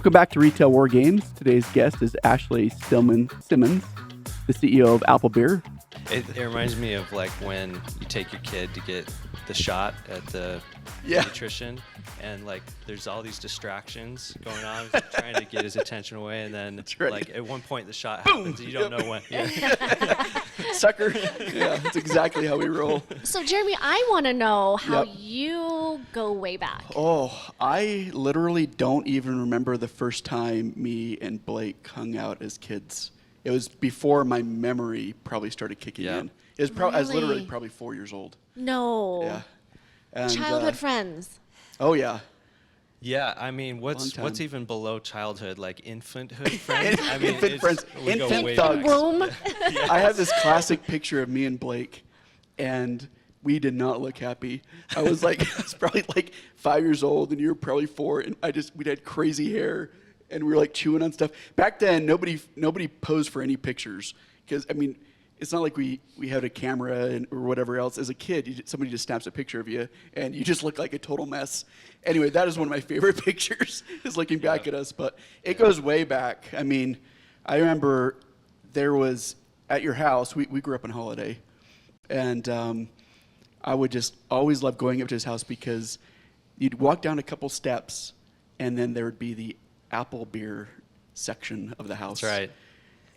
Welcome back to Retail War Games. Today's guest is Ashley Simmons, the CEO of Apple Beer. It reminds me of like when you take your kid to get the shot at the Yeah. pediatrician, and like there's all these distractions going on, trying to get his attention away, and then right. like at one point the shot happens, and you don't know when. Yeah. Sucker. Yeah, that's exactly how we roll. So, Jeremy, I want to know how Yep. you go way back. Oh, I literally don't even remember the first time me and Blake hung out as kids. It was before my memory probably started kicking Yeah. in. It was I was literally Really? probably 4 years old. No. Yeah. And, Childhood friends. Oh, yeah. Yeah, I mean, Long what's time. even below childhood, like infanthood friends? I mean, Infant friends. we go Infant way thugs. back. Womb. I have this classic picture of me and Blake, and we did not look happy. I was probably like 5 years old, and you were probably 4, and we had crazy hair, and we were like chewing on stuff. Back then, nobody posed for any pictures, because I mean, it's not like we had a camera or whatever else. As a kid, somebody just snaps a picture of you, and you just look like a total mess. Anyway, that is one of my favorite pictures, is looking back at us. But it goes way back. I mean, I remember there was, at your house, we grew up in Holiday, and I would just always love going up to his house because you'd walk down a couple steps, and then there would be the Apple Beer section of the house. That's right.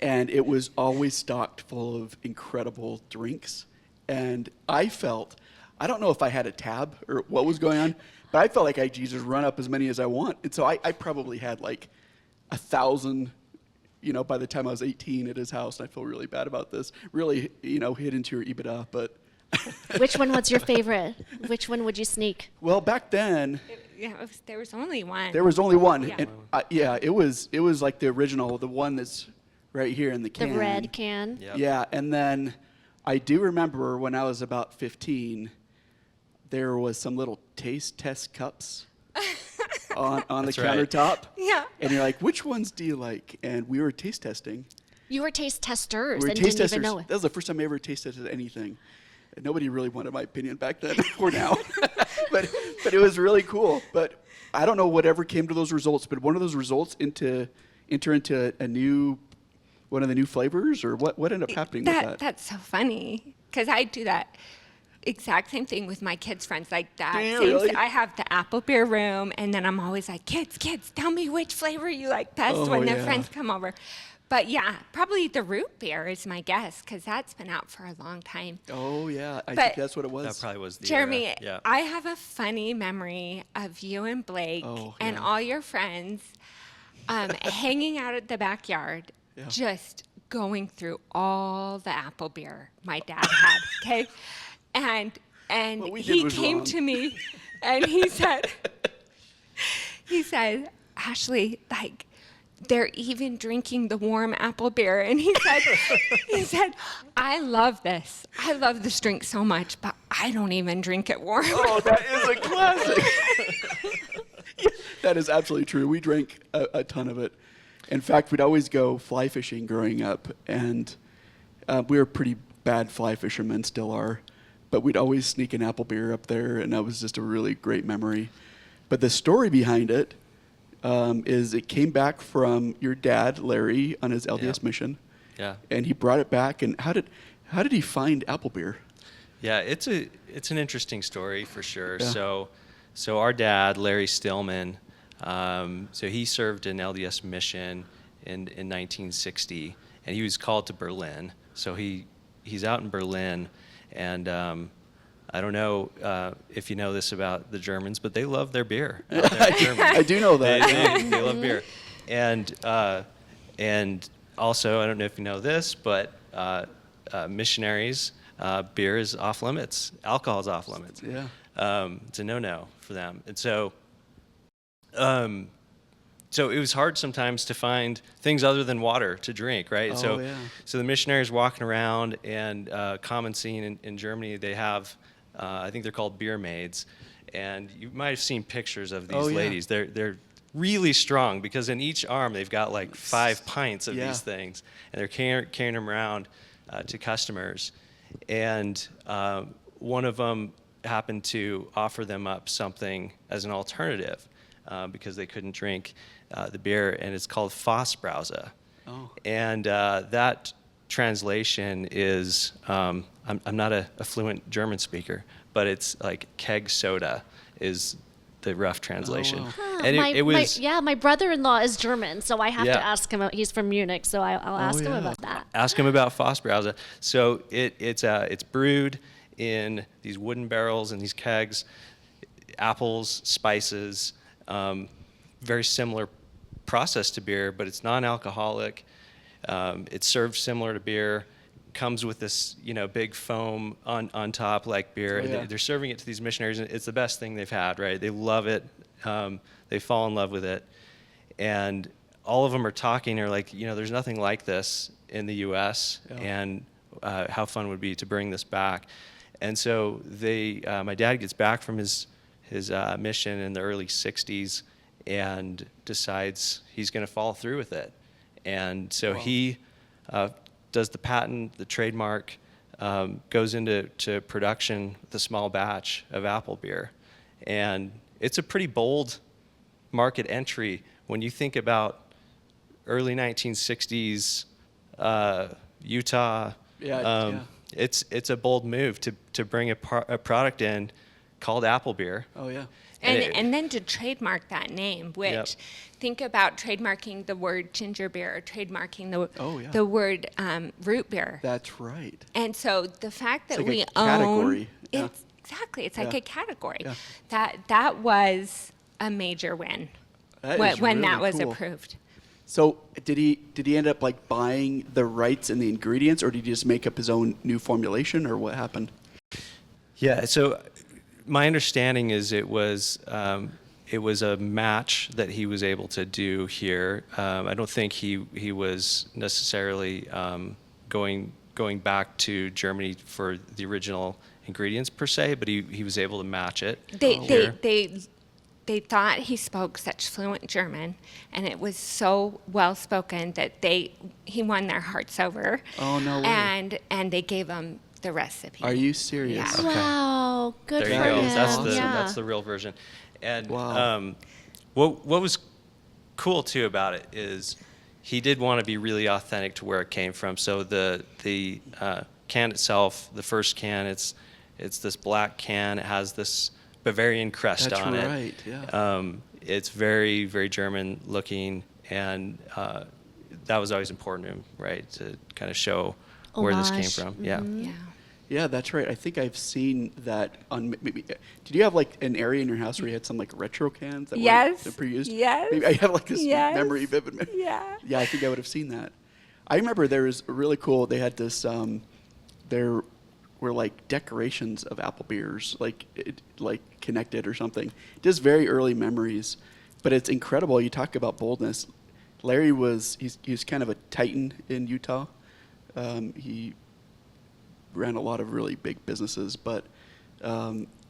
And it was always stocked full of incredible drinks. And I don't know if I had a tab or what was going on, but I felt like I could just run up as many as I want. And so I probably had like 1,000, by the time I was 18 at his house. And I feel really bad about this. Really, hit into your EBITDA. But Which one was your favorite? Which one would you sneak? well, back then Yeah, there was only one. there was only one. Yeah. And it was like the original, the one that's right here in the The can. red can. Yep. Yeah, and then I do remember when I was about 15, there was some little taste test cups on the That's right. countertop. Yeah. And you're like, which ones do you like? And we were taste testing. You were taste testers We were and taste didn't testers. even know it. That was the first time I ever taste tested anything. And nobody really wanted my opinion back then or now. but it was really cool. But I don't know whatever came to those results, but one of those results enter into one of the new flavors, or what ended up happening with that? That's so funny because I do that exact same thing with my kids' friends. Like that. Do you Same really? I have the Apple Beer room, and then I'm always like, kids, tell me which flavor you like best Oh, when their yeah. friends come over. But yeah, probably the root beer is my guess because that's been out for a long time. Oh, yeah. I But- think that's what it was. That probably was the Jeremy, era. Yeah. I have a funny memory of you and Blake Oh, and yeah. all your friends hanging out at the backyard, Yeah. just going through all the apple beer my dad had. Okay, and What we did he was came wrong. to me, and he said, Ashley, like. They're even drinking the warm apple beer. And he said, I love this. I love this drink so much, but I don't even drink it warm. Oh, that is a classic. Yeah, that is absolutely true. We drank a ton of it. In fact, we'd always go fly fishing growing up, and we were pretty bad fly fishermen, still are. But we'd always sneak an apple beer up there, and that was just a really great memory. But the story behind it is it came back from your dad, Larry, on his LDS Yeah. mission, Yeah. and he brought it back. And how did he find apple beer? Yeah, it's an interesting story for sure. Yeah. So our dad, Larry Stillman, so he served in LDS mission in 1960, and he was called to Berlin. So he's out in Berlin, and I don't know if you know this about the Germans, but they love their beer. out there in Germany. I do know that. They love beer, and also I don't know if you know this, but missionaries, beer is off limits. Alcohol is off limits. Yeah. It's a no-no for them, and so it was hard sometimes to find things other than water to drink, right? Oh, yeah. So the missionaries walking around, and common scene in Germany, they have, I think they're called beer maids, and you might have seen pictures of these Oh, yeah. ladies. They're really strong because in each arm they've got like 5 pints of Yeah. these things, and they're carrying them around to customers. And one of them happened to offer them up something as an alternative because they couldn't drink the beer, and it's called Fassbrause. Oh. And that translation is, I'm not a fluent German speaker, but it's like keg soda is the rough translation. wow. And it was my brother-in-law is German, so I have Yeah. to ask him. He's from Munich, so I'll ask him yeah. about that. ask him about Fassbrause. So it's brewed in these wooden barrels and these kegs, apples, spices, very similar process to beer, but it's non-alcoholic. It's served similar to beer. Comes with this, big foam on top like beer. Oh, And yeah. they're serving it to these missionaries, and it's the best thing they've had, right? They love it. They fall in love with it. And all of them are talking. They're like, there's nothing like this in the U.S. Yeah. And how fun would it be to bring this back. And so my dad gets back from his mission in the early 60s and decides he's going to follow through with it. And so he does the patent, the trademark, goes into production with a small batch of apple beer. And it's a pretty bold market entry when you think about early 1960s Utah. Yeah. It's a bold move to bring a product in called apple beer. Oh, yeah. And then to trademark that name, which Yep. think about trademarking the word ginger beer or trademarking Oh, yeah. the word root beer. That's right. And so the fact that like a we category. own Yeah. it's exactly, it's like Yeah. a category. Yeah. That was a major win That when, is when that really was cool. approved. So did he end up like buying the rights and the ingredients, or did he just make up his own new formulation, or what happened? Yeah. So my understanding is it was a match that he was able to do here. I don't think he was necessarily going back to Germany for the original ingredients per se, but he was able to match it. They thought he spoke such fluent German, and it was so well spoken that he won their hearts over. Oh, no way. And they gave him the recipe. Are you serious? Yeah. Wow, good There for you go. him. That's the real version. And Wow. what was cool too about it is he did want to be really authentic to where it came from. So the can itself, the first can, it's this black can. It has this Bavarian crest That's on it. right, yeah. It's very, very German looking, and that was always important to him, right? To kind of show where this came Homage. from. Yeah. Yeah. Yeah, that's right. I think I've seen that on maybe. Did you have like an area in your house where you had some like retro cans that Yes, were pre-used? yes, Maybe I have like this yes. memory, vivid memory. Yeah. Yeah, I think I would have seen that. I remember there was really cool. They had this. There were like decorations of apple beers, like connected or something. Just very early memories, but it's incredible. You talk about boldness. Larry was he's kind of a titan in Utah. He ran a lot of really big businesses, but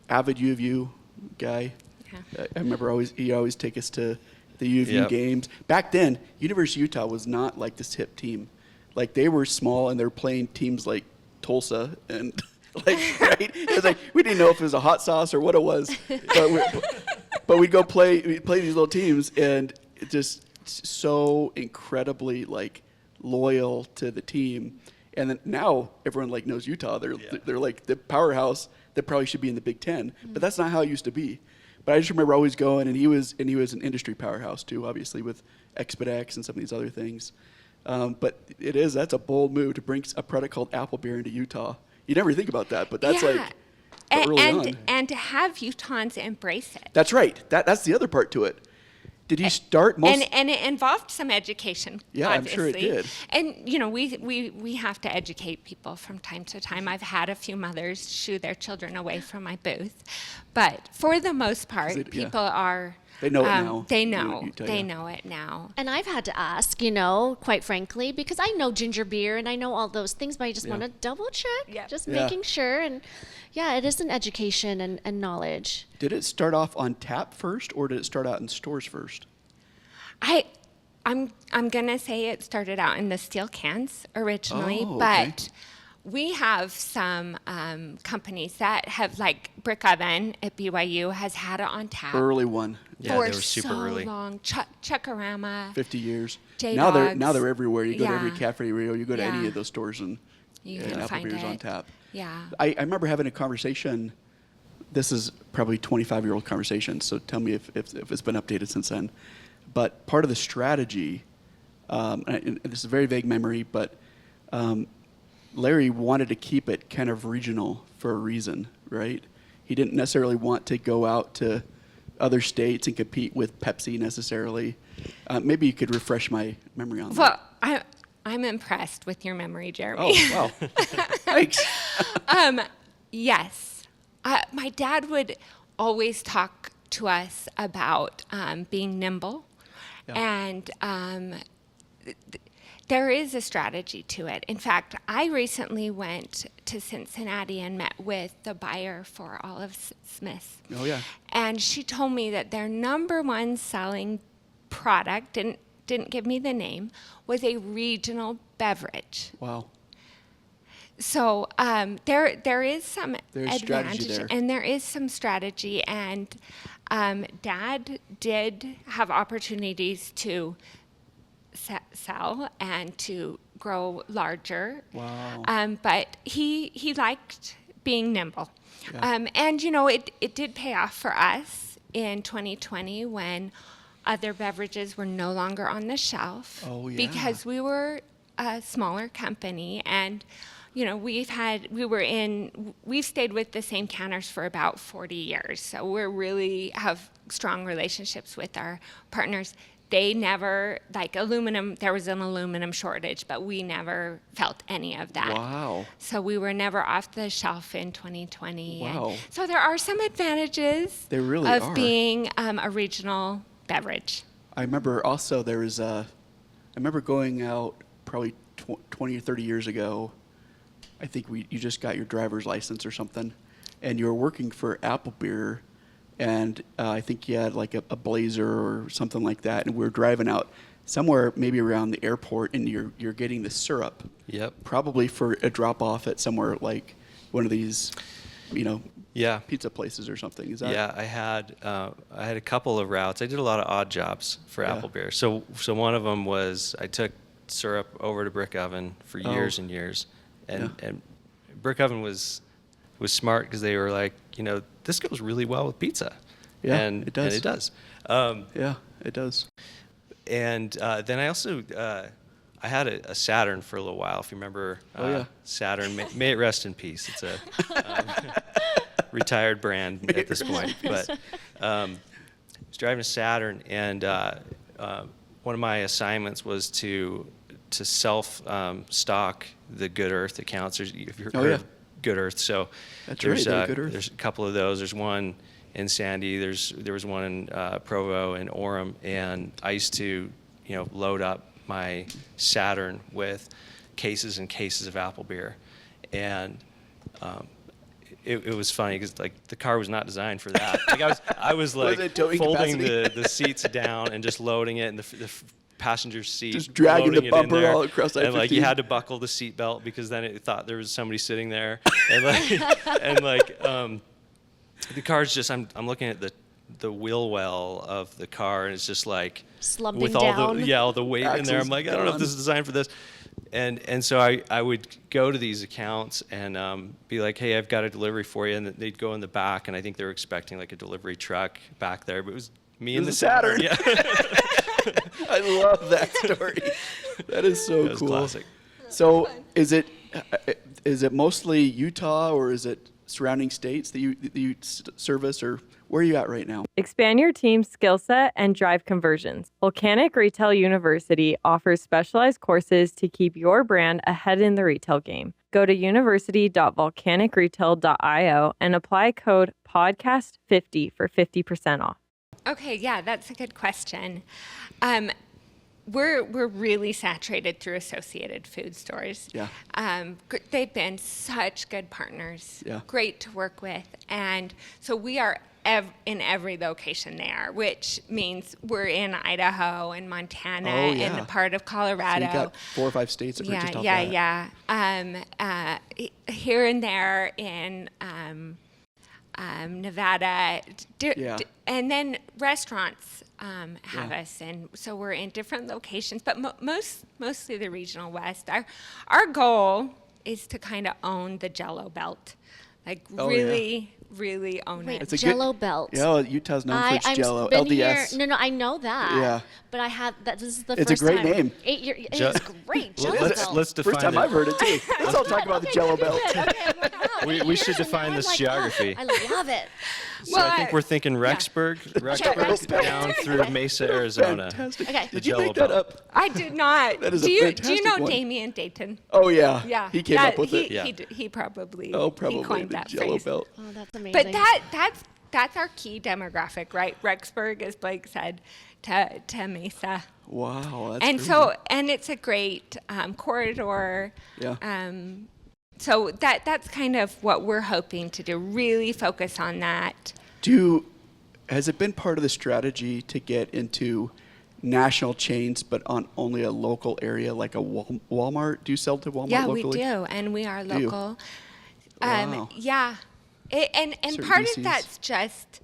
avid U of U guy. Yeah. I remember he always take us to the U of U Yep. games. Back then, University of Utah was not like this hip team. Like they were small and they were playing teams like Tulsa and like right. It was like we didn't know if it was a hot sauce or what it was, but we'd play these little teams, and it just so incredibly like loyal to the team. And then now everyone like knows Utah. They're like the powerhouse that probably should be in the Big Ten, but that's not how it used to be. But I just remember always going, and he was an industry powerhouse too, obviously with Expedex and some of these other things. But that's a bold move to bring a product called apple beer into Utah. You never think about that, but that's like early on. And to have Utahns embrace it. That's right. That's the other part to it. Did he start most? And it involved some education. Yeah, I'm sure it obviously. did. And we have to educate people from time to time. I've had a few mothers shoo their children away from my booth, but for the most part, people are. They know it now. They know. Utah, They yeah. know it now. And I've had to ask, quite frankly, because I know ginger beer and I know all those things, but I just want to double check, Yep. just Yeah. making sure. And yeah, it is an education and knowledge. Did it start off on tap first, or did it start out in stores first? I'm gonna say it started out in the steel cans originally, Oh, okay. but we have some companies that have, like Brick Oven at BYU has had it on tap Early one, Yeah, for they were super so early. long. Chuckarama. 50 years. J-Dogs. Now they're everywhere. You go to every Yeah. Cafe Rio, you go to any Yeah. of those stores, and You and can Apple find Beer's on it. tap. Yeah. I remember having a conversation. This is probably 25-year-old conversation, so tell me if it's been updated since then. But part of the strategy, and this is a very vague memory, but Larry wanted to keep it kind of regional for a reason, right? He didn't necessarily want to go out to other states and compete with Pepsi necessarily. Maybe you could refresh my memory on that. Well, I'm impressed with your memory, Jeremy. Oh, wow. Thanks. Yes. My dad would always talk to us about being nimble. Yeah. And there is a strategy to it. In fact, I recently went to Cincinnati and met with the buyer for Olive Smith. Oh, yeah. And she told me that their number one selling product, didn't give me the name, was a regional beverage. Wow. So there is some There's strategy advantage, there. and there is some strategy. And Dad did have opportunities to sell and to grow larger. Wow. But he liked being nimble. Yeah. And you know, it did pay off for us in 2020 when other beverages were no longer on the shelf. Oh, yeah. Because we were a smaller company, and you know, we've stayed with the same canners for about 40 years. So we really have strong relationships with our partners. They never, like aluminum, there was an aluminum shortage, but we never felt any of that. Wow. So we were never off the shelf in 2020. Wow. And so there are some advantages There really of are. being a regional beverage. I remember also I remember going out probably 20 or 30 years ago. I think you just got your driver's license or something, and you were working for Apple Beer, and I think you had like a Blazer or something like that, and we were driving out somewhere maybe around the airport, and you're getting the syrup. Yep. Probably for a drop off at somewhere like one of these, Yeah. pizza places or something. Is that? Yeah, I had a couple of routes. I did a lot of odd jobs for Yeah. Apple Beer. So one of them was I took syrup over to Brick Oven for years Oh. and years, Yeah. and Brick Oven was smart because they were like, this goes really well with pizza. Yeah, and it does. And it does. Yeah, it does. And then I also I had a Saturn for a little while. If you remember, Oh, yeah. Saturn. May it rest in peace. It's a retired brand at this point. But I was driving a Saturn, and one of my assignments was to self stock the Good Earth accounts. If you've Oh, heard yeah. of Good Earth, so That's there's right, Good Earth. there's a couple of those. There's one in Sandy. There was one in Provo and Orem, and I used to load up my Saturn with cases and cases of Apple Beer, and it was funny because like the car was not designed for that. Like I was like it towing folding capacity? the seats down and just loading it in the passenger seat, Just dragging the loading it in bumper there. all across and like you I-15. had to buckle the seat belt because then it thought there was somebody sitting there, and the car's just I'm looking at the wheel well of the car, and it's just like Slumping with all down. all the weight in there. Axles I'm like, I don't know if gone. this is designed for this. And so I would go to these accounts and be like, hey, I've got a delivery for you, and they'd go in the back, and I think they were expecting like a delivery truck back there, but it was me and was the a Saturn. Yeah, I love that story. That is so that was cool. classic. So is it mostly Utah, or is it surrounding states that you service, or where are you at right now? Expand your team's skill set and drive conversions. Volcanic Retail University offers specialized courses to keep your brand ahead in the retail game. Go to university.volcanicretail.io and apply code podcast50 for 50% off. Okay, yeah, that's a good question. we're really saturated through Associated Food stores. Yeah. They've been such good partners. Yeah. Great to work with, and so we are in every location there, which means we're in Idaho and Montana Oh, yeah. and a part of So Colorado. you got 4 or 5 states that were just off yeah, that. yeah. Here and there in Nevada, Yeah. and then restaurants have us, and so we're in different locations, but mostly the regional West. Our goal is to kind of own the Jello belt, like Oh, yeah. really own Wait, it. It's a Jello good, belt. Yeah, well, Utah's known for its I've Jello. been LDS. here. No, I know that. Yeah. But I have that. This is the It's a first great time. name. It's Je- great. Jello let's belt. let's define First time it. I've heard it too. Let's all talk about the Jello belt. We should define this geography. I love it. So I think we're thinking Rexburg Rexburg. down through Mesa, Arizona. Fantastic. Okay. Did The you Jello make that belt. up? I did not. That is do a you fantastic know one. Damien Dayton? Oh yeah. Yeah, He came up with it. Yeah. He probably Probably he coined the that Jello phrase. belt. Oh, that's amazing. But that's our key demographic, right? Rexburg, as Blake said, to Mesa. Wow. That's And crazy. so, and it's a great corridor. Yeah. So that's kind of what we're hoping to do. Really focus on that. Has it been part of the strategy to get into national chains, but on only a local area like a Walmart? Do you sell to Walmart Yeah, locally? we do, and we are Do you? local. Wow. Yeah, and Certain part DCs. of that's just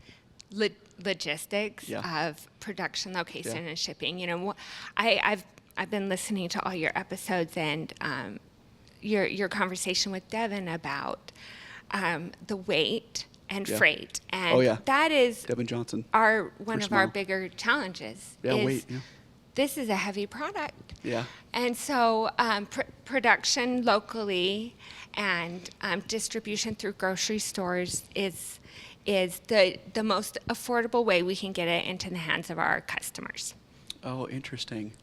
logistics Yeah. of production, location, Yeah. and shipping. You know, I've been listening to all your episodes and your conversation with Devin about the weight and Yeah. freight, and Oh, yeah. that is Devin Johnson. one For of our small. bigger challenges. Yeah, is weight, yeah. This is a heavy product. Yeah. And so production locally and distribution through grocery stores is the most affordable way we can get it into the hands of our customers. Oh, interesting.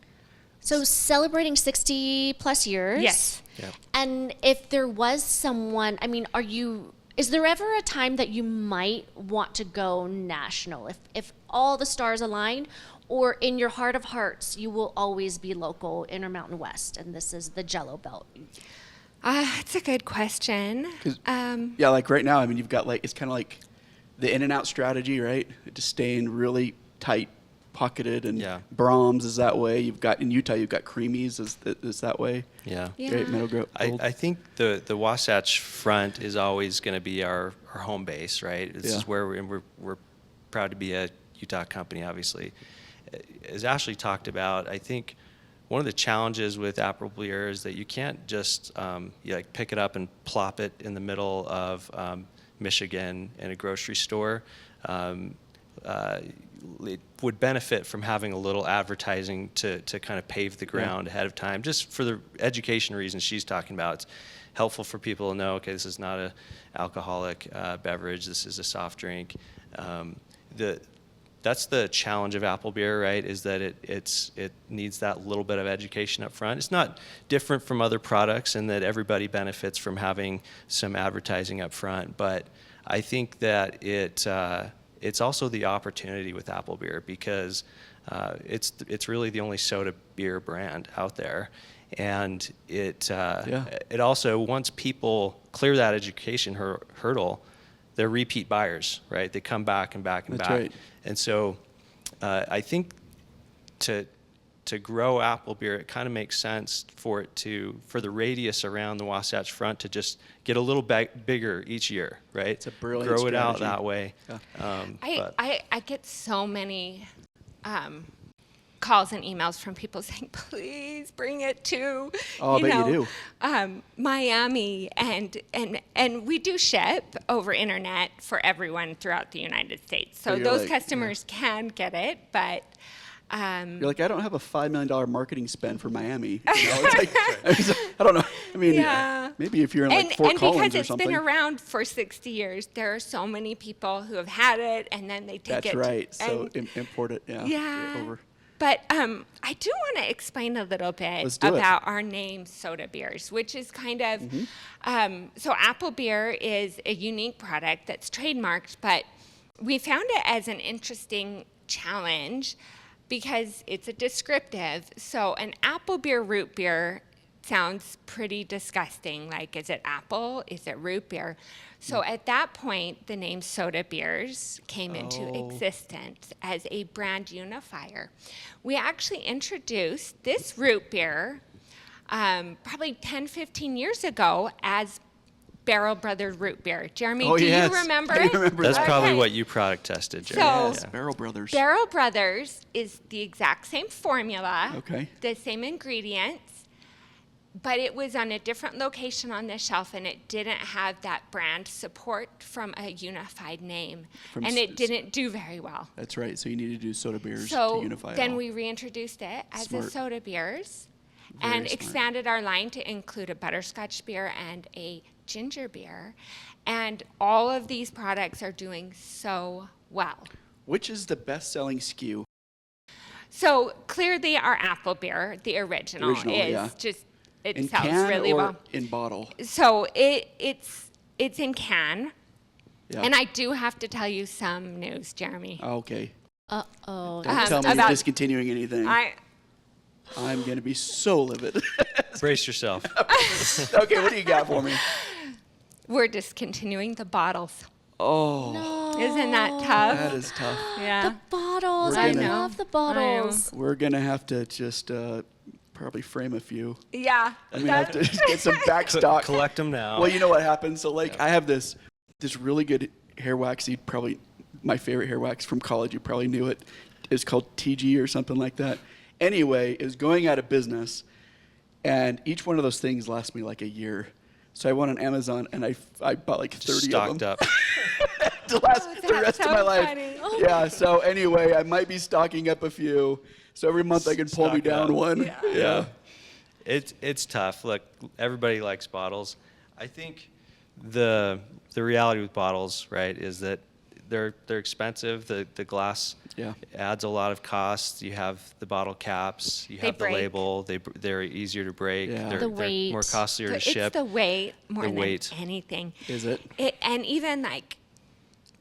So celebrating 60 plus years. Yes. Yep. And if there was someone, I mean, is there ever a time that you might want to go national if all the stars align, or in your heart of hearts you will always be local, Intermountain West, and this is the Jello belt? That's a good question. 'Cause- Yeah, like right now, I mean, you've got like, it's kind of like the in and out strategy, right? Just staying really tight pocketed, and Yeah. Brahms is that way. You've got, in Utah, you've got Creamies is that way. Yeah. Yeah. Right, Meadow Gold. I think the Wasatch Front is always going to be our home base, right? This Yeah. is where we're proud to be a Utah company, obviously. As Ashley talked about, I think one of the challenges with apple beer is that you can't just like pick it up and plop it in the middle of Michigan in a grocery store. It would benefit from having a little advertising to kind of pave the ground ahead of time, just for the education reasons she's talking about. It's helpful for people to know, okay, this is not an alcoholic beverage, this is a soft drink. That's the challenge of apple beer, right? Is that it needs that little bit of education up front. It's not different from other products in that everybody benefits from having some advertising up front, but I think that it's also the opportunity with apple beer because it's really the only soda beer brand out there, and it also, once people clear that education hurdle, they're repeat buyers, right? They come back and back and That's back. right. And so I think to grow apple beer, it kind of makes sense for the radius around the Wasatch Front to just get a little bigger each year, right? It's a brilliant grow it out strategy. that way. Yeah. But- I get so many calls and emails from people saying, please bring it to, Oh, I bet you do. Miami, and we do ship over internet for everyone throughout the United States. So you're those like, customers can get it, but You're like, I don't have a $5 million marketing spend for Miami. You know, it's like, I don't know. I mean, Yeah. maybe if you're in like Fort and Collins because or it's something. been around for 60 years, there are so many people who have had it and then they take That's it. right. So and- import it. Yeah. Yeah. Get over. But I do want to explain a little bit Let's do it. about our name, Soda Beers, which is kind of so apple beer is a unique product that's trademarked, but we found it as an interesting challenge because it's a descriptive. So an apple beer root beer sounds pretty disgusting. Like, is it apple? Is it root beer? So at that point, the name Soda Beers came into existence as a brand unifier. We actually introduced this root beer probably 10, 15 years ago as Barrel Brothers root beer. Jeremy, Oh, do yes. you remember I it? remember That's that. probably Okay. what you product tested, Jerry. So- Yes, Barrel Brothers. Barrel Brothers is the exact same formula, Okay. the same ingredients, but it was on a different location on the shelf, and it didn't have that brand support from a unified name, From and s- it didn't do very well. That's right. So you need to do Soda Beers to So unify it then all. we reintroduced it as Smart. a Soda Beers, Very and smart. expanded our line to include a butterscotch beer and a ginger beer, and all of these products are doing so well. Which is the best-selling SKU? So clearly, our apple beer, the original, Original, is yeah. just it In sells can really or well. in bottle? So it's in can, Yeah. and I do have to tell you some news, Jeremy. Oh, okay. Uh-oh. Don't tell me you're about- discontinuing anything. I'm going to be so livid. Brace yourself. Okay, what do you got for me? We're discontinuing the bottles. Oh, No. Isn't that tough? that is tough. Yeah. The bottles. We're I gonna- love the bottles. We're going to have to just probably frame a few. Yeah. I'm going to have to just get some back stock. Collect them now. Well, you know what happens? So, like, I have this really good hair wax. You probably, my favorite hair wax from college, you probably knew it. It's called TG or something like that. Anyway, it was going out of business, and each one of those things lasts me like a year. So I went on Amazon, and I bought like 30 Just of stocked them up. to last the that's rest of so my life. funny. Yeah. So anyway, I might be stocking up a few. So every month I can pull me Stock down up. one. Yeah. It's tough. Look, everybody likes bottles. I think the reality with bottles, right, is that they're expensive. The glass Yeah. adds a lot of costs. You have the bottle caps. You They have the break. label. They're easier to break. Yeah. They're, The they're more weight. costlier to It's ship. the weight more The than weight. anything. Is it? And even like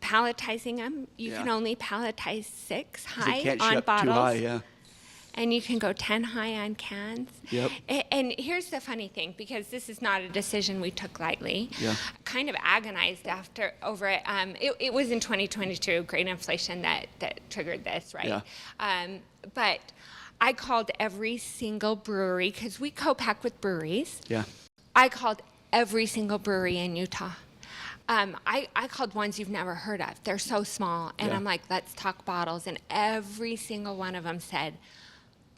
palletizing them, you can Yeah. only palletize 6 'Cause high it can't on ship bottles. too high. Yeah. And you can go 10 high on cans. Yep. And here's the funny thing, because this is not a decision we took lightly. Yeah. Kind of agonized over it. It was in 2022, great inflation that triggered this, right? Yeah. But I called every single brewery, because we co-pack with breweries. Yeah. I called every single brewery in Utah. I called ones you've never heard of. They're so small. And Yeah. I'm like, let's talk bottles. And every single one of them said,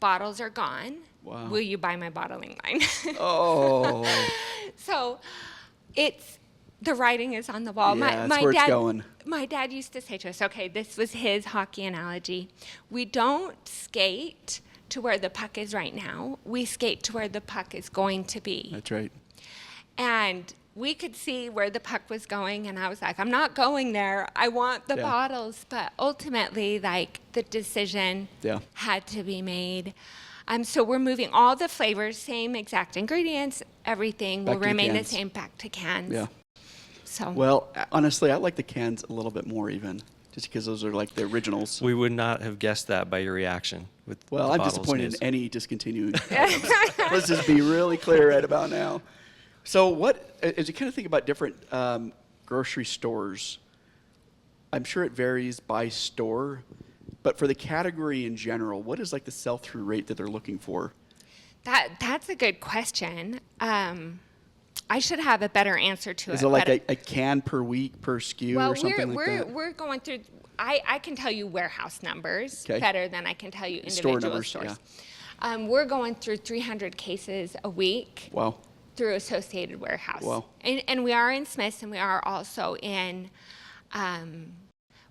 bottles are gone. Wow. Will you buy my bottling line? Oh. So the writing is on the wall. Yeah, that's where it's going. My dad used to say to us, okay, this was his hockey analogy. We don't skate to where the puck is right now. We skate to where the puck is going to be. That's right. And we could see where the puck was going, and I was like, I'm not going there. I want the Yeah. bottles. But ultimately, like, the decision Yeah. had to be made. So we're moving all the flavors, same exact ingredients, everything Back will to remain the cans. same back to cans. Yeah. So Well, honestly, I like the cans a little bit more even, just because those are like the originals. We would not have guessed that by your reaction. With Well, the I'm bottles disappointed news. in any discontinued items. Let's just be really clear right about now. So as you kind of think about different grocery stores, I'm sure it varies by store, but for the category in general, what is like the sell-through rate that they're looking for? that's a good question. I should have a better answer to Is it. it like but a can per week per SKU well, or something like that? we're going through. I can tell you warehouse numbers Okay. better than I can tell you Store individual numbers, stores. yeah. We're going through 300 cases a week Wow. through Associated Warehouse. Wow. And we are in Smith's, and we are also in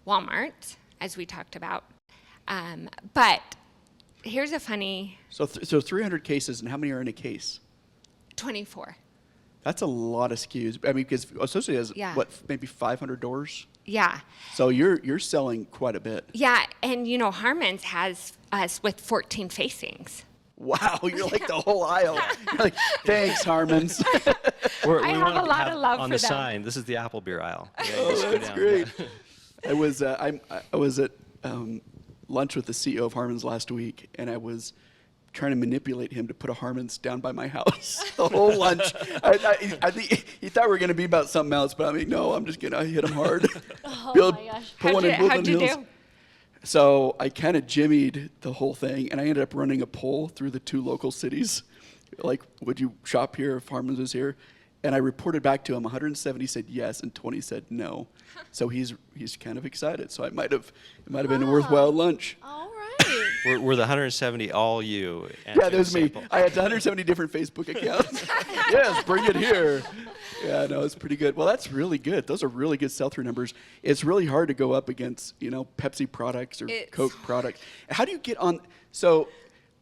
Walmart, as we talked about. But here's a funny So 300 cases, and how many are in a case? 24. That's a lot of SKUs. I mean, because Associated has, Yeah. what, maybe 500 doors? Yeah. So you're selling quite a bit. Yeah, and Harmon's has us with 14 facings. Wow, you're like the whole aisle. You're like, thanks, Harmons. I We have wanted a to lot have of love on for the them. sign. This is the apple beer aisle. Yeah, Oh, just go that's down. great. Yeah. I was at lunch with the CEO of Harmon's last week, and I was trying to manipulate him to put a Harmon's down by my house the whole lunch. I think he thought we were going to be about something else, but I mean, no, I'm just going to hit him hard. Oh my gosh. Put one in How'd Woodland you Hills. do? So I kind of jimmied the whole thing, and I ended up running a poll through the 2 local cities, like, would you shop here if Harmon's was here? And I reported back to him. 170 said yes, and 20 said no. So he's kind of excited. So it might have been a worthwhile lunch. All right. Were the 170 all you? Yeah, there's me. I had 170 different Facebook accounts. Yes, bring it here. Yeah, no, it's pretty good. Well, that's really good. Those are really good sell-through numbers. It's really hard to go up against, Pepsi products or It's Coke products. How do you get on? So,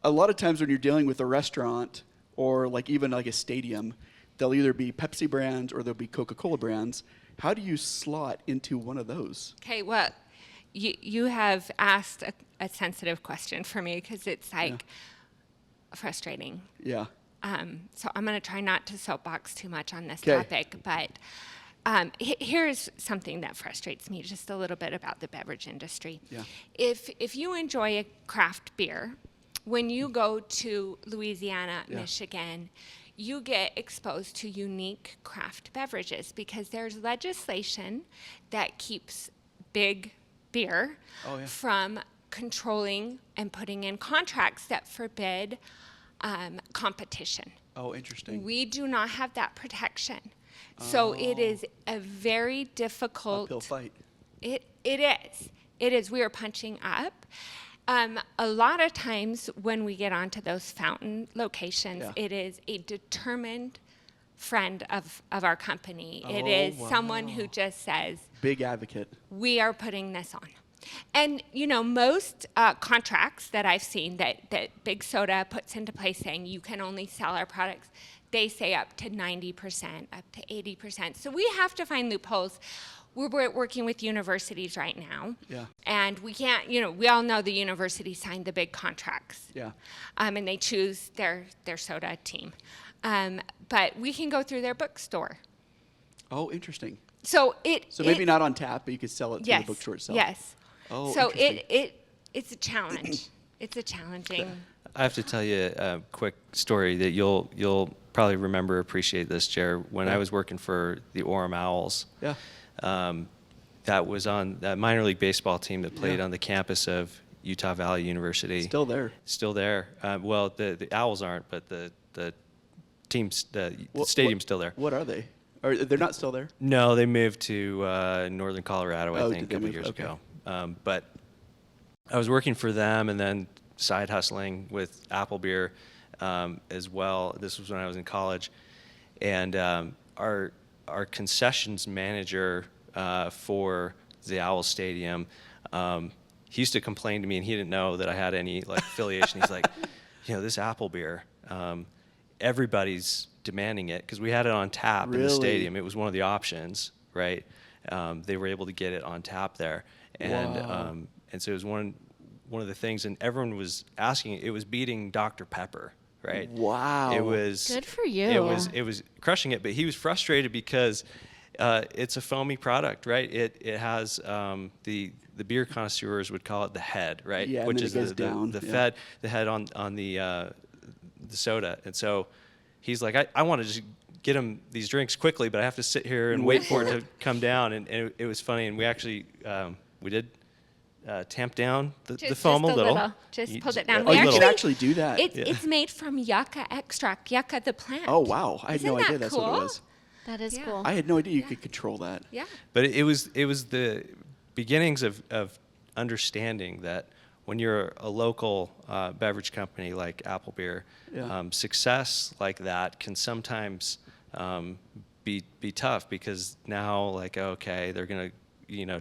a lot of times when you're dealing with a restaurant or like even like a stadium, they'll either be Pepsi brands or they'll be Coca-Cola brands. How do you slot into one of those? Okay, well, you have asked a sensitive question for me because it's like frustrating. Yeah. So I'm going to try not to soapbox too much on this 'Kay. topic, but here's something that frustrates me just a little bit about the beverage industry. Yeah. If you enjoy a craft beer, when you go to Louisiana, Yeah. Michigan, you get exposed to unique craft beverages because there's legislation that keeps big beer Oh, yeah. from controlling and putting in contracts that forbid competition. Oh, interesting. We do not have that protection. So it is a very difficult Uphill fight. It is. It is. We are punching up. A lot of times when we get onto those fountain locations, Yeah. it is a determined friend of our company. It Oh, is someone who just says, Big advocate. we are putting this on. And, most contracts that I've seen that Big Soda puts into place saying you can only sell our products, they say up to 90%, up to 80%. So we have to find loopholes. We're working with universities right now. Yeah. And we can't, we all know the universities signed the big contracts. Yeah. And they choose their soda team. But we can go through their bookstore. Oh, interesting. So Maybe not on tap, but you could sell it through yes, the bookstore itself. Yes. Oh, so interesting. it's a challenge. It's a challenging. I have to tell you a quick story that you'll probably remember, appreciate this, Jer. When I was working for the Orem Owls, Yeah. that was on that minor league baseball team that played Yeah. on the campus of Utah Valley University. Still there. Still there. Well, the Owls aren't, but the team's the What- stadium's still there. What are they? Or they're not still there? No, they moved to northern Colorado, I Oh, think, did a they couple move? years Okay. ago. But I was working for them and then side hustling with Apple Beer as well. This was when I was in college. And our concessions manager for the Owl Stadium, he used to complain to me, and he didn't know that I had any affiliation. He's like, this Apple Beer, everybody's demanding it because we had it on tap in the Really? stadium. It was one of the options, right? They were able to get it on tap there, and Wow. and so it was one of the things, and everyone was asking. It was beating Dr. Pepper, right? Wow. It was Good for you. It was crushing it, but he was frustrated because it's a foamy product, right? It has the beer connoisseurs would call it the head, right? Yeah, and which then is it goes down, the yeah. head on the soda, and so he's like, I want to just get him these drinks quickly, but I have to sit here and wait for it to come down, and it was funny, and we actually we did tamp down the foam a little. Just You- pulled it down. Oh, We you can actually- actually do that. It's made from yucca extract, yucca the plant. Oh, wow. I had no Isn't idea that that's what it cool? was. That is Yeah. cool. I had no idea you could control that. Yeah. But it was the beginnings of understanding that when you're a local beverage company like Apple Beer, Yeah. success like that can sometimes be tough because now okay, they're gonna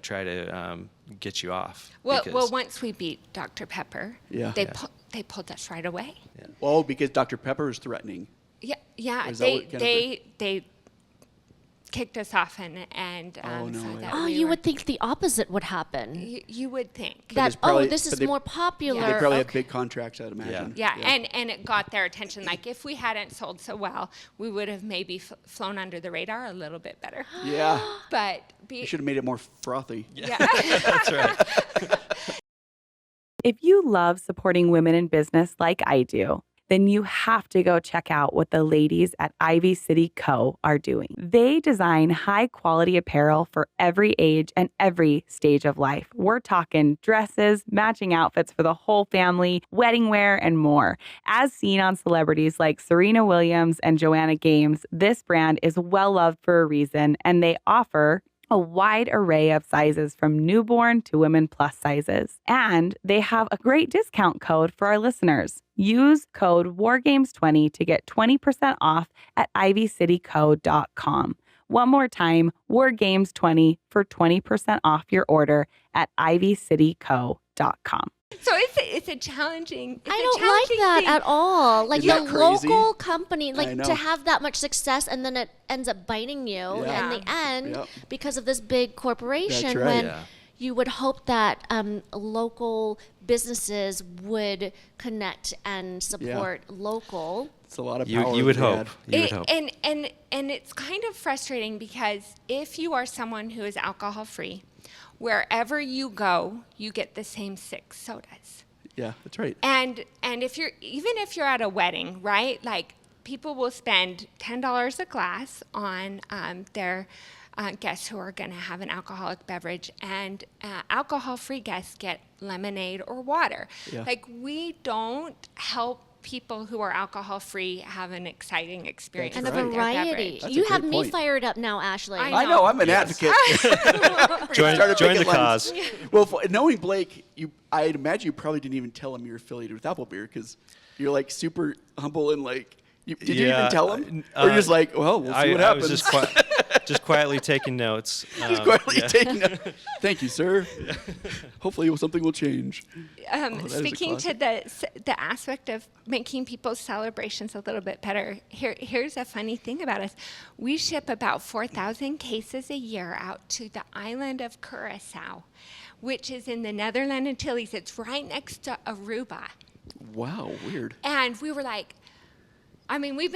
try to get you off. Well, because- once we beat Dr. Pepper, Yeah. they Yeah. they pulled us right away. Oh, because Dr. Pepper is threatening. Yeah. Is that They what kind of they kicked us off and Oh, no said way. that Oh, we you were- would think the opposite would happen. You would think. there's That probably- this but is they- more popular. They probably have Okay. big contracts, I'd imagine. Yeah, and it got their attention. Like if we hadn't sold so well, we would have maybe flown under the radar a little bit better. Yeah. But You should have made it more frothy. yeah. That's right. If you love supporting women in business like I do, then you have to go check out what the ladies at Ivy City Co. are doing. They design high quality apparel for every age and every stage of life. We're talking dresses, matching outfits for the whole family, wedding wear, and more. As seen on celebrities like Serena Williams and Joanna Gaines, this brand is well loved for a reason, and they offer a wide array of sizes from newborn to women plus sizes. And they have a great discount code for our listeners. Use code WARGAMES20 to get 20% off at ivycityco.com. One more time, WARGAMES20 for 20% off your order at ivycityco.com. So it's a challenging. It's I a don't like challenging that thing. at all. Like Isn't the that crazy? local company, I like know. to have that much success and then it ends up biting you Yeah. in the end Yep. because of this big corporation. That's right. When Yeah. you would hope that local businesses would connect and support local. It's a lot of You power. would they hope. had. You would hope. And it's kind of frustrating because if you are someone who is alcohol free, wherever you go, you get the same 6 sodas. Yeah, that's right. And if you're at a wedding, right? Like people will spend $10 a glass on their guests who are going to have an alcoholic beverage, and alcohol-free guests get lemonade or water. Yeah. Like we don't help people who are alcohol-free have an exciting experience And That's a right. with their variety. beverage. That's a You great have me point. fired up now, Ashley. I I know. I'm an Yes. advocate. Join Started the picking cause. lines. Well, knowing Blake, I'd imagine you probably didn't even tell him you're affiliated with Apple Beer because you're like super humble and like. Did you even tell him? Or you're just like, well, we'll see what I happens. was just quietly taking notes. Just quietly taking a, thank you, sir. Hopefully something will change. that is a Speaking to the aspect of making people's celebrations a little bit better, here's a funny thing about us. We ship about 4,000 cases a year out to the island of Curacao, which is in the Netherlands Antilles. It's right next to Aruba. Wow, weird. And we were like, I mean, we've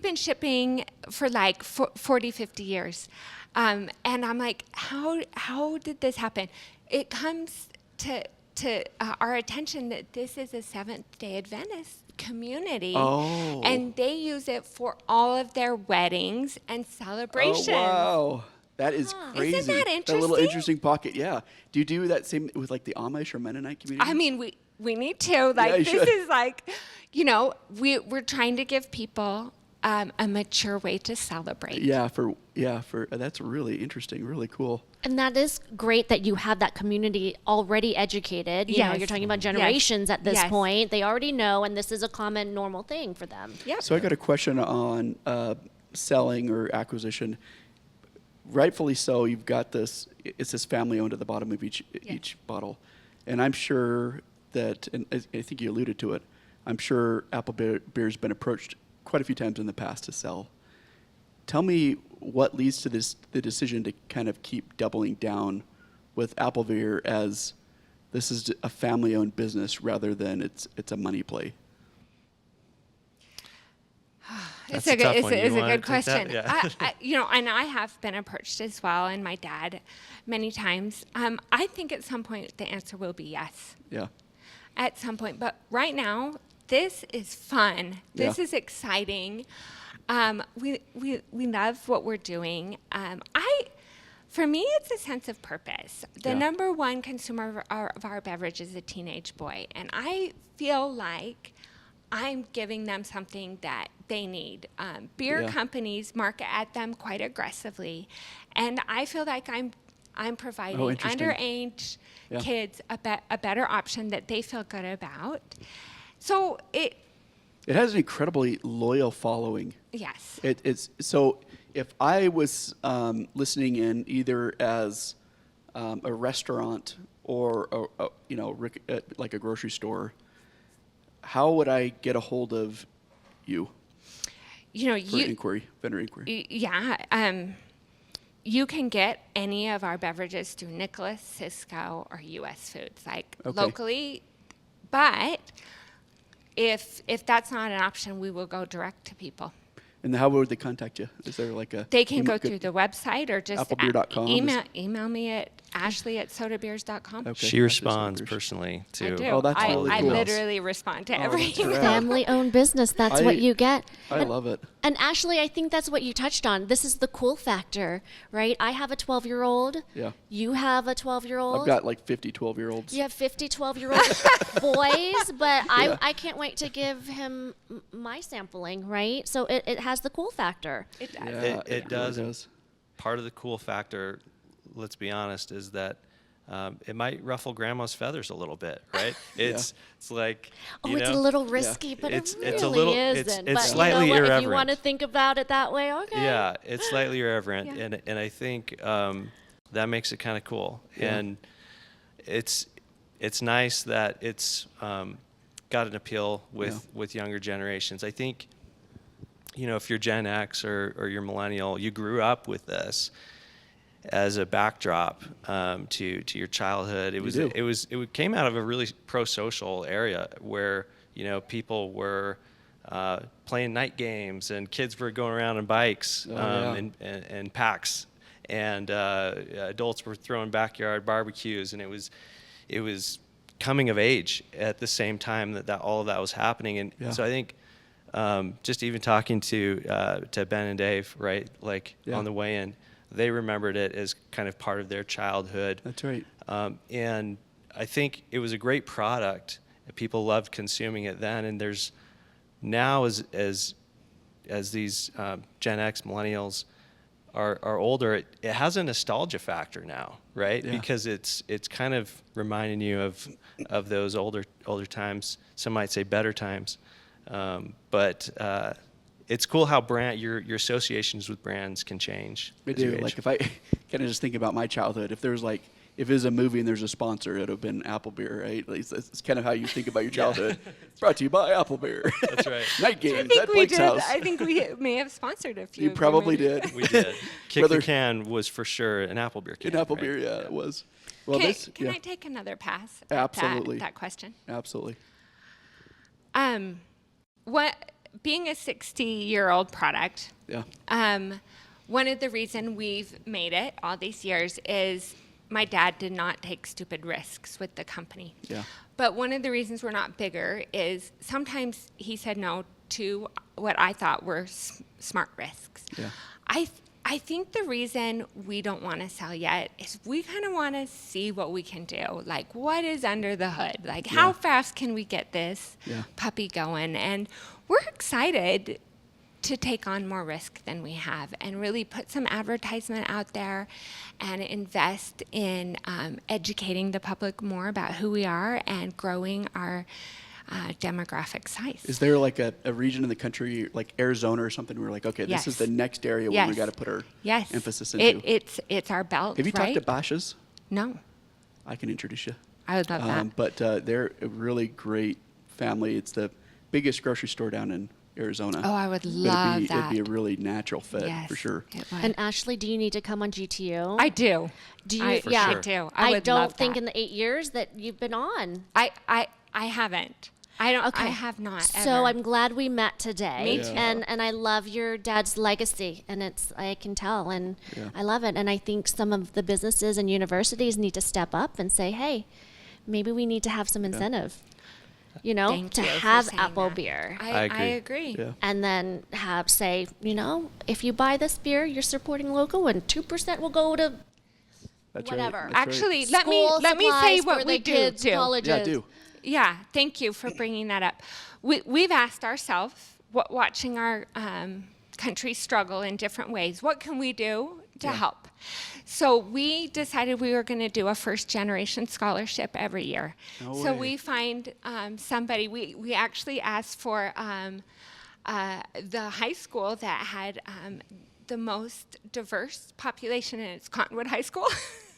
been shipping for like 40, 50 years. And I'm like, how did this happen? It comes to our attention that this is a Seventh-day Adventist community. Oh. And they use it for all of their weddings and celebrations. Oh, wow. That is crazy. Isn't that That little interesting? interesting pocket, yeah. Do you do that same with like the Amish or Mennonite community? I mean, we need to. Like, you this should. is like, we're trying to give people a mature way to celebrate. Yeah, for that's really interesting, really cool. And that is great that you have that community already educated. You know, Yes. you're talking about Yes. generations at this Yes. point. They already know, and this is a common, normal thing for them. Yep. So I got a question on selling or acquisition. Rightfully so, you've got this. It's this family owned at the bottom of each bottle, and I'm sure that, and I think you alluded to it. I'm sure Apple Beer's been approached quite a few times in the past to sell. Tell me what leads to the decision to kind of keep doubling down with Apple Beer as this is a family-owned business rather than it's a money play. That's It's a tough it's one. a, You it's a wanna good take that? question. Yeah. And I have been approached as well, and my dad many times. I think at some point the answer will be yes. Yeah. At some point, but right now this is fun. This Yeah. is exciting. We love what we're doing. For me, it's a sense of purpose. The Yeah. number one consumer of our beverage is a teenage boy, and I feel like I'm giving them something that they need. Beer Yeah. companies market at them quite aggressively, and I feel like I'm providing interesting. underage Yeah. kids a better option that they feel good about. So It has an incredibly loyal following. yes. It's so if I was listening in either as a restaurant or like a grocery store, how would I get a hold of you for vendor inquiry? Yeah. You can get any of our beverages through Nicholas, Cisco, or U.S. Foods, like Okay. locally. But if that's not an option, we will go direct to people. And how would they contact you? Is there like a They can go good- through the website or just Applebeer.com. email me at Ashley at sodabeers.com. Okay. She responds Beers. personally I to do. Oh, that's really I cool. literally respond to every that's email. rad. Family-owned business. That's what you get. I love it. And Ashley, I think that's what you touched on. This is the cool factor, right? I have a 12-year-old. Yeah. You have a 12-year-old. I've got like 50 12-year-olds. You have 50 12-year-old boys, but I can't wait to give him my sampling, right? So it has the cool factor. It does. Yeah, It does. really and part of the cool factor, let's be honest, is that it might ruffle grandma's feathers a little bit, right? It's like, Oh, you it's a know, little risky, but It's- it really it's a little- isn't. it's but slightly you know what? If you irreverent. want to think about it that way, okay. Yeah, it's slightly irreverent, Yeah. and I think that makes it kind of cool. Yeah. And it's nice that it's got an appeal with younger generations. I think, you know, if you're Gen X or you're millennial, you grew up with this as a backdrop to your childhood. do. It came out of a really pro-social area where, you know, people were playing night games and kids were going around on bikes yeah. and packs, and adults were throwing backyard barbecues, and it was coming of age at the same time that all of that was happening. And Yeah. so I think just even talking to Ben and Dave, right, like Yeah. on the way in, they remembered it as kind of part of their childhood. That's right. And I think it was a great product. People loved consuming it then, and there's now as these Gen X millennials are older, it has a nostalgia factor now, right? Yeah. Because it's kind of reminding you of those older times. Some might say better times, but it's cool how your associations with brands can change. I as you do. age. Like if I kind of just think about my childhood, if there's like, if it was a movie and there's a sponsor, it would have been Apple Beer, right? Like, it's kind of how you think about your childhood. Brought to you by Apple Beer. That's right. Night I games think at we Blake's did. house. I think we may have sponsored a few. You of them. probably did. We did. Kick Whether- the Can was for sure an Apple Beer can. In Apple right? Beer, yeah, it was. Well, Can I take another pass? At Absolutely. That question. Absolutely. What being a 60-year-old product, Yeah. one of the reasons we've made it all these years is my dad did not take stupid risks with the company. Yeah. But one of the reasons we're not bigger is sometimes he said no to what I thought were smart risks. Yeah. I think the reason we don't want to sell yet is we kind of want to see what we can do. Like, what is under the hood? Like, how fast can we get this Yeah. puppy going? And we're excited to take on more risk than we have and really put some advertisement out there and invest in educating the public more about who we are and growing our demographic size. Is there like a region in the country, like Arizona or something, where we're like, okay, this is Yes. the next area where we Yes. got to put our Yes. emphasis into? It's our belt, Have you right? talked to Bashas? No. I can introduce you. I would love that. But they're a really great family. It's the biggest grocery store down in Arizona. Oh, I would But love It'd be a that. really natural fit Yes, for sure. it would. And Ashley, do you need to come on GTO? I do. do you? I, For yeah, sure. I do. I would don't love think that. in the 8 years that you've been on. I haven't. I don't. Okay. I have not. So ever. I'm glad we met today. Me Yeah. too. And I love your dad's legacy, and I can tell, and Yeah. I love it. And I think some of the businesses and universities need to step up and say, hey, maybe we need to have some incentive, you know, Thank to you for have saying apple that. beer. I agree. I agree. Yeah. And then have say, you know, if you buy this beer, you're supporting local, and 2% will go to That's whatever. Right. That's right. Actually, let me school say supplies what for we the kids, do. colleges. Yeah, do. Yeah, thank you for bringing that up. We've asked ourselves, watching our country struggle in different ways, what can we do to help? So we decided we were going to do a first generation scholarship every year. No So way. we find somebody, we actually asked for the high school that had the most diverse population, and it's Cottonwood High School.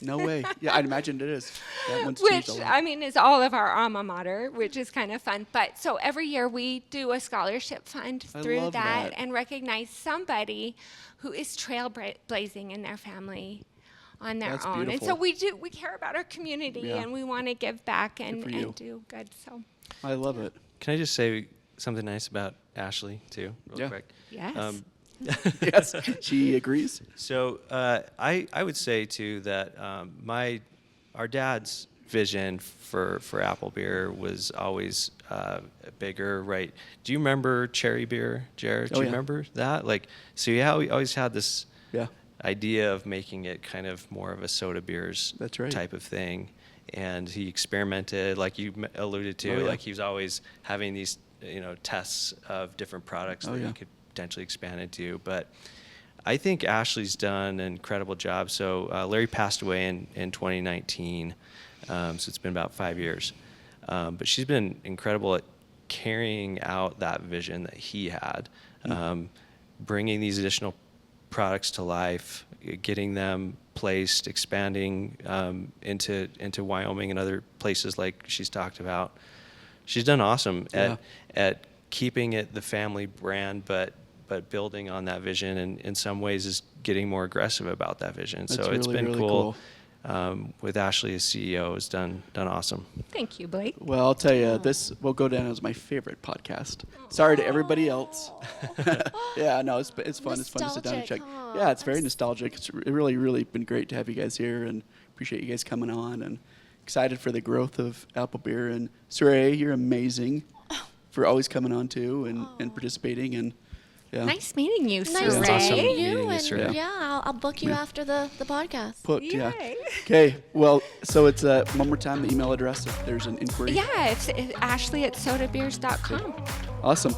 No way. Yeah, I'd imagine it is. That one's changed Which, a lot. I mean, is all of our alma mater, which is kind of fun. But so every year we do a scholarship fund I through love that that. and recognize somebody who is trailblazing in their family on their That's own. beautiful. And so we care about our community Yeah. and we want to give back and, for you. and do good. So, I love it. Can I just say something nice about Ashley too, real Yeah. quick? yes. Yes, she agrees. So I would say too that our dad's vision for apple beer was always bigger, right? Do you remember cherry beer, Jared? Do Oh, you yeah. remember that? Like, so yeah, we always had this Yeah. idea of making it kind of more of a soda beers That's right. type of thing. And he experimented, like you alluded to, Oh, yeah. like he was always having these, tests of different products Oh, that yeah. he could potentially expand into. But I think Ashley's done an incredible job. So Larry passed away in 2019, so it's been about 5 years. But she's been incredible at carrying out that vision that he had, bringing these additional products to life, getting them placed, expanding into Wyoming and other places like she's talked about. She's done awesome at keeping it the family brand, but building on that vision, and in some ways is getting more aggressive about that vision. That's So it's really, been really cool. With Ashley as CEO, has done awesome. Thank you, Blake. Well, I'll tell you, this will go down as my favorite podcast. Sorry to everybody else. Yeah, no, it's fun. It's fun to sit down and Nostalgic, check. huh? Yeah, it's very nostalgic. It's really, really been great to have you guys here, and appreciate you guys coming on, and excited for the growth of Apple Beer. And Surrey, you're amazing for always coming on too and participating. And yeah, Nice meeting you, Nice Saray. to awesome. meet Meeting you. you, And Surrey. yeah, I'll book you Yeah. after the podcast. yeah. Yay. Okay, well, so it's one more time the email address if there's an inquiry. Yeah, it's Ashley@sodabeers.com. Awesome.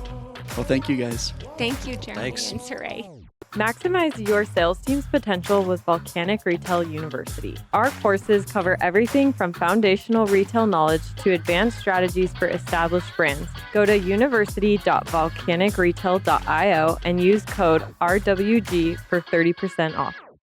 Well, thank you guys. Thank you, Jeremy Thanks. and Saray. Maximize your sales team's potential with Volcanic Retail University. Our courses cover everything from foundational retail knowledge to advanced strategies for established brands. Go to university.volcanicretail.io and use code RWG for 30% off.